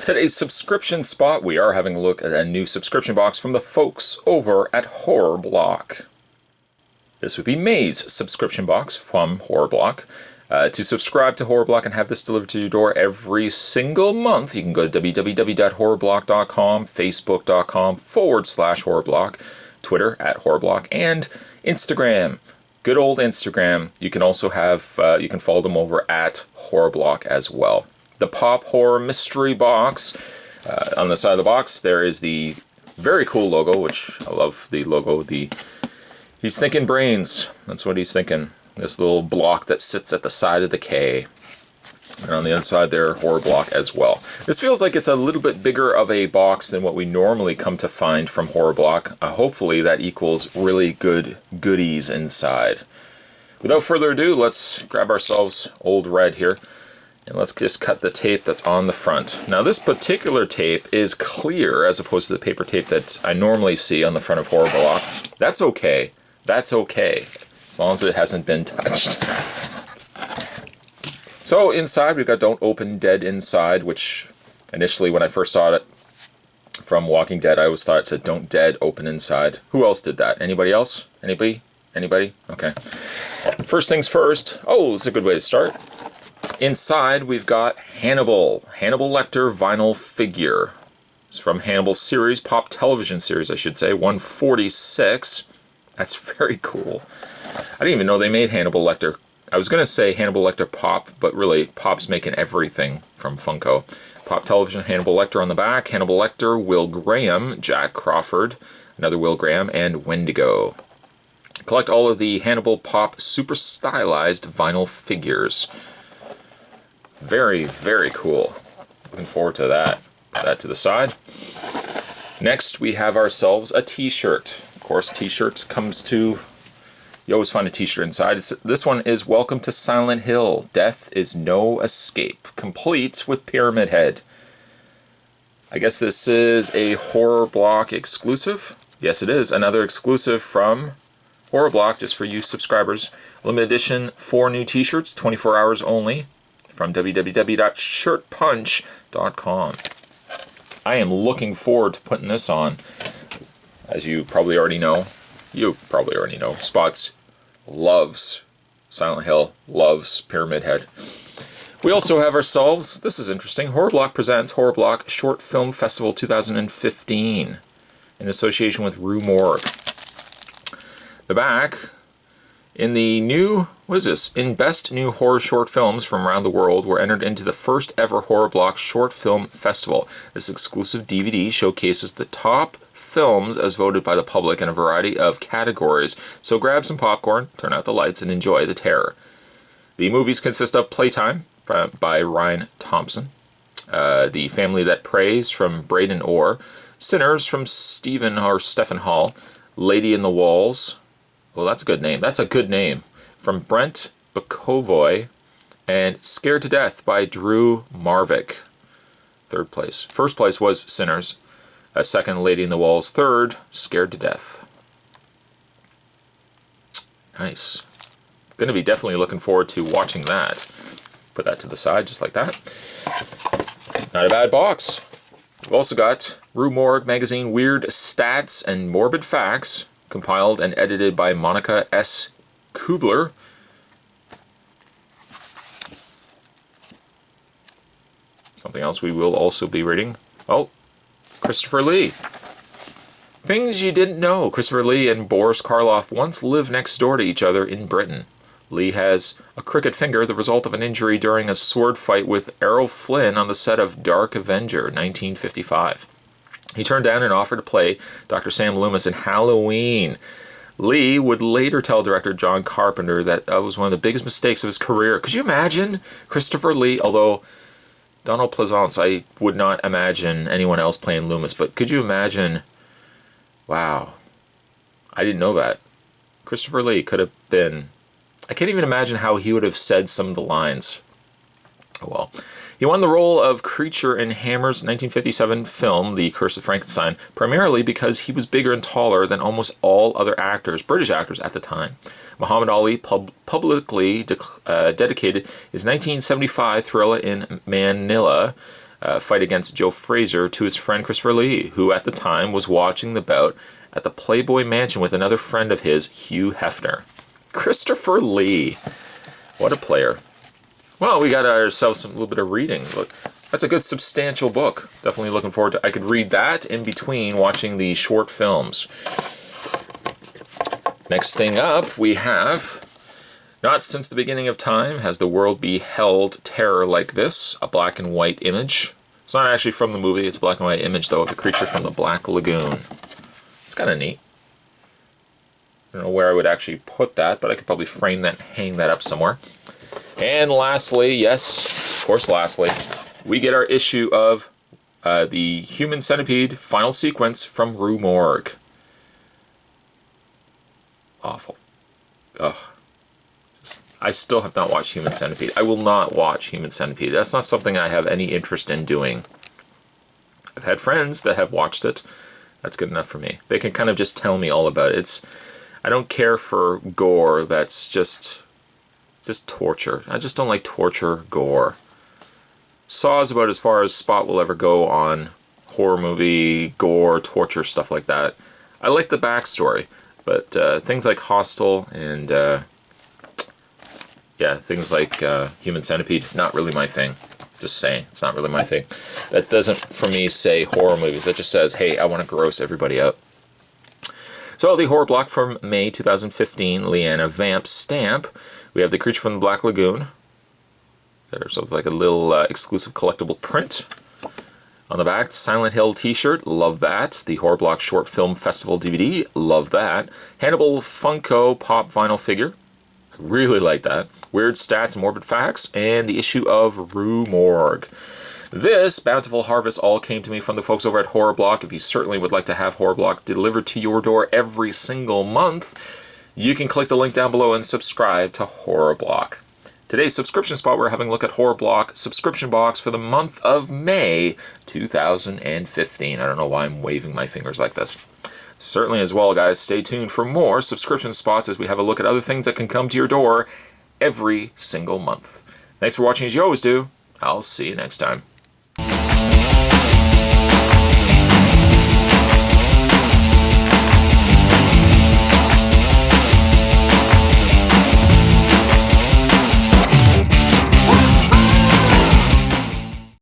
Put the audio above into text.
Today's subscription spot, we are having a look at a new subscription box from the folks over at Horror Block. This would be May's subscription box from Horror Block. To subscribe to Horror Block and have this delivered to your door every single month, you can go to www.horrorblock.com, facebook.com/horrorblock, Twitter @horrorblock, and Instagram. Good old Instagram. You can also have, you can follow them over at Horror Block as well. The Pop Horror Mystery Box. On the side of the box, there is the very cool logo, which I love the logo. He's thinking brains. That's what he's thinking. This little block that sits at the side of the K. And on the inside there, Horror Block as well. This feels like it's a little bit bigger of a box than what we normally come to find from Horror Block. Hopefully that equals really good goodies inside. Without further ado, let's grab ourselves Old Red here. And let's just cut the tape that's on the front. Now this particular tape is clear as opposed to the paper tape that I normally see on the front of Horror Block. That's okay. That's okay. As long as it hasn't been touched. So inside we've got Don't Open Dead Inside, which initially when I first saw it from Walking Dead, I always thought it said Don't Dead Open Inside. Who else did that? Anybody else? Anybody? Anybody? Okay. First things first. Oh, this is a good way to start. Inside, we've got Hannibal Lecter vinyl figure. It's from Hannibal's series, pop television series, I should say, 146. That's very cool. I didn't even know they made Hannibal Lecter. I was going to say Hannibal Lecter Pop, but really, Pop's making everything from Funko. Pop television, Hannibal Lecter on the back, Hannibal Lecter, Will Graham, Jack Crawford, another Will Graham, and Wendigo. Collect all of the Hannibal Pop super stylized vinyl figures. Very, very cool. Looking forward to that. Put that to the side. Next, we have ourselves a T-shirt. Of course, T-shirt comes to... You always find a T-shirt inside. This one is Welcome to Silent Hill. Death is no escape. Complete with Pyramid Head. I guess this is a Horror Block exclusive. Yes, it is. Another exclusive from Horror Block, just for you subscribers. Limited edition, 4 new T-shirts, 24 hours only. From www.shirtpunch.com. I am looking forward to putting this on. As you probably already know, Spots loves Silent Hill, loves Pyramid Head. We also have ourselves, this is interesting, Horror Block presents Horror Block Short Film Festival 2015 in association with Rue Morgue. The back, in the new, what is this? In Best New Horror Short Films from around the world, were entered into the first ever Horror Block Short Film Festival. This exclusive DVD showcases the top films as voted by the public in a variety of categories. So grab some popcorn, turn out the lights, and enjoy the terror. The movies consist of Playtime by Ryan Thompson, The Family That Prays from Braden Orr, Sinners from Stephen Hall, Lady in the Walls. Well, that's a good name. That's a good name. From Brent Bakovoy, and Scared to Death by Drew Marvick. Third place. First place was Sinners. Second, Lady in the Walls. Third, Scared to Death. Nice. Going to be definitely looking forward to watching that. Put that to the side, just like that. Not a bad box. We've also got Rue Morgue magazine Weird Stats and Morbid Facts, compiled and edited by Monica S. Kubler. Something else we will also be reading. Oh, Christopher Lee. Things you didn't know. Christopher Lee and Boris Karloff once lived next door to each other in Britain. Lee has a crooked finger, the result of an injury during a sword fight with Errol Flynn on the set of Dark Avenger, 1955. He turned down an offer to play Dr. Sam Loomis in Halloween. Lee would later tell director John Carpenter that was one of the biggest mistakes of his career. Could you imagine Christopher Lee, although Donald Pleasance, I would not imagine anyone else playing Loomis, but could you imagine, wow, I didn't know that. Christopher Lee could have been, I can't even imagine how he would have said some of the lines. Oh well. He won the role of Creature in Hammer's 1957 film, The Curse of Frankenstein, primarily because he was bigger and taller than almost all other actors, British actors at the time. Muhammad Ali publicly dedicated his 1975 thriller in Manila fight against Joe Frazier to his friend Christopher Lee, who at the time was watching the bout at the Playboy Mansion with another friend of his, Hugh Hefner. Christopher Lee. What a player. Well, we got ourselves a little bit of reading. Look, that's a good substantial book. Definitely looking forward to. I could read that in between watching the short films. Next thing up, we have Not Since the Beginning of Time Has the World Beheld Terror Like This, a black and white image. It's not actually from the movie, it's a black and white image, though, of the creature from the Black Lagoon. It's kind of neat. I don't know where I would actually put that, but I could probably frame that and hang that up somewhere. And lastly, yes, of course lastly, we get our issue of the Human Centipede final sequence from Rue Morgue. Awful. Ugh. I still have not watched Human Centipede. I will not watch Human Centipede. That's not something I have any interest in doing. I've had friends that have watched it. That's good enough for me. They can kind of just tell me all about it. I don't care for gore that's just torture. I just don't like torture gore. Saw is about as far as Spot will ever go on horror movie, gore, torture, stuff like that. I like the backstory, but things like Hostel and things like Human Centipede, not really my thing. Just saying, it's not really my thing. That doesn't, for me, say horror movies. That just says, hey, I want to gross everybody out. So the horror block from May 2015, Leanna Vamp stamp. We have the creature from the Black Lagoon. Got ourselves like a little exclusive collectible print. On the back, Silent Hill t-shirt, love that. The Horror Block Short Film Festival DVD, love that. Hannibal Funko Pop Vinyl figure, really like that. Weird Stats, Morbid Facts, and the issue of Rue Morgue. This bountiful harvest all came to me from the folks over at Horror Block. If you certainly would like to have Horror Block delivered to your door every single month, you can click the link down below and subscribe to Horror Block. Today's subscription spot, we're having a look at Horror Block subscription box for the month of May 2015. I don't know why I'm waving my fingers like this. Certainly as well, guys, stay tuned for more subscription spots as we have a look at other things that can come to your door every single month. Thanks for watching as you always do. I'll see you next time.